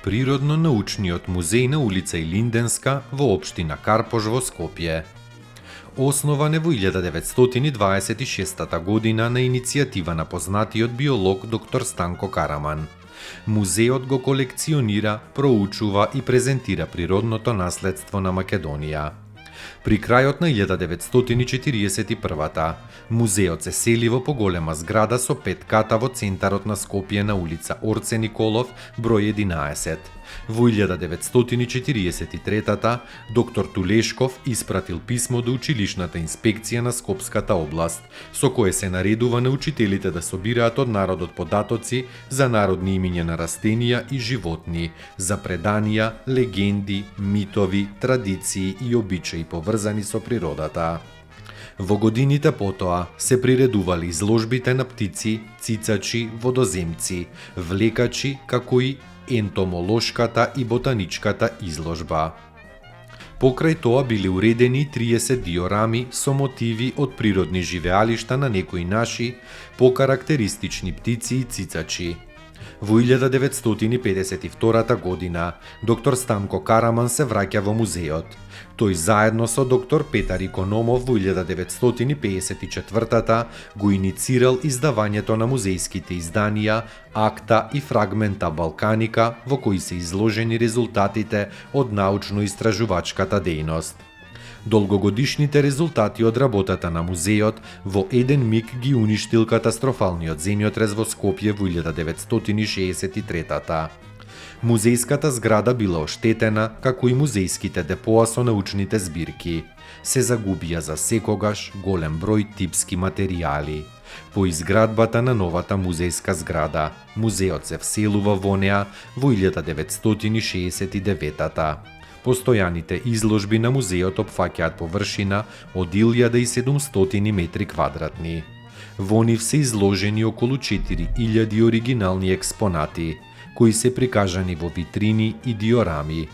Природно-научниот музеј на улица Илинденска во општина Карпош во Скопје. Основан е во 1926 година на иницијатива на познатиот биолог доктор Станко Караман. Музеот го колекционира, проучува и презентира природното наследство на Македонија. При крајот на 1941 музеот се сели во поголема зграда со 5 ката во центарот на Скопје на улица Орце Николов, број 11. Во 1943 доктор Тулешков испратил писмо до училишната инспекција на Скопската област, со кое се наредува на учителите да собираат од народот податоци за народни имиња на растенија и животни, за преданија, легенди, митови, традиции и обичаи поврзани со природата. Во годините потоа се приредували изложбите на птици, цицачи, водоземци, влекачи, како и ентомолошката и ботаничката изложба. Покрај тоа биле уредени 30 диорами со мотиви од природни живеалишта на некои наши покарактеристични птици и цицачи. Во 1952 година доктор Станко Караман се враќа во музеот. Тој заедно со доктор Петар Икономов во 1954 го иницирал издавањето на музејските изданија Акта и Фрагмента Балканика, во кои се изложени резултатите од научно-истражувачката дејност. Долгогодишните резултати од работата на музеот во еден миг ги уништил катастрофалниот земјотрес во Скопје во 1963. Музејската зграда била оштетена, како и музејските депоа со научните збирки. Се загубија за секогаш голем број типски материјали. По изградбата на новата музејска зграда, музеот се вселува во неа во 1969. Постојаните изложби на музеот опфаќаат површина од 1700 метри квадратни. Во нив се изложени околу 4000 оригинални експонати, кои се прикажани во витрини и диорами.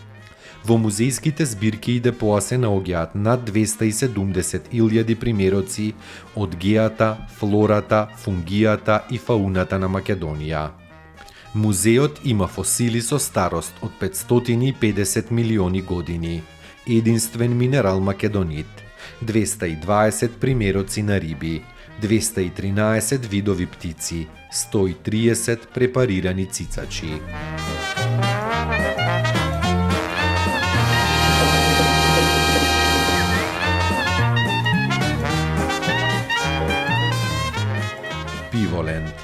Во музејските збирки и депоа се наоѓаат над 270.000 примероци од геата, флората, фунгијата и фауната на Македонија. Музеот има фосили со старост од 550 милиони години, единствен минерал македонит, 220 примероци на риби, 213 видови птици, 130 препарирани цицачи. Пиволенд.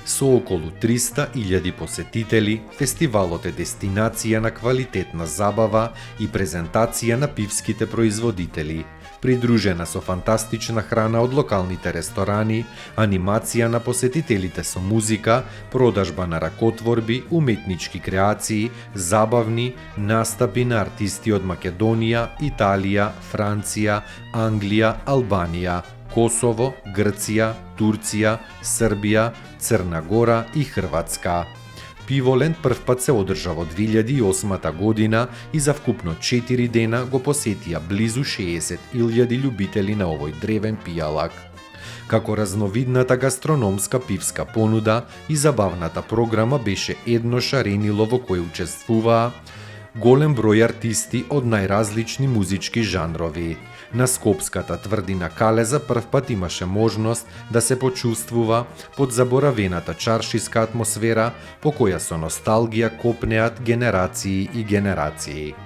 Со околу 300.000 посетители, фестивалот е дестинација на квалитетна забава и презентација на пивските производители, придружена со фантастична храна од локалните ресторани, анимација на посетителите со музика, продажба на ракотворби, уметнички креации, забавни, настапи на артисти од Македонија, Италија, Франција, Англија, Албанија, Косово, Грција, Турција, Србија, Црна Гора и Хрватска. Пиволенд првпат се одржа во 2008 година и за вкупно 4 дена го посетија близу 60.000 љубители на овој древен пијалак. Како разновидната гастрономска пивска понуда и забавната програма беше едно шаренило во кое учествуваа голем број артисти од најразлични музички жанрови. На Скопската тврдина Кале за првпат имаше можност да се почувствува под заборавената чаршиска атмосфера по која со носталгија копнеат генерации и генерации.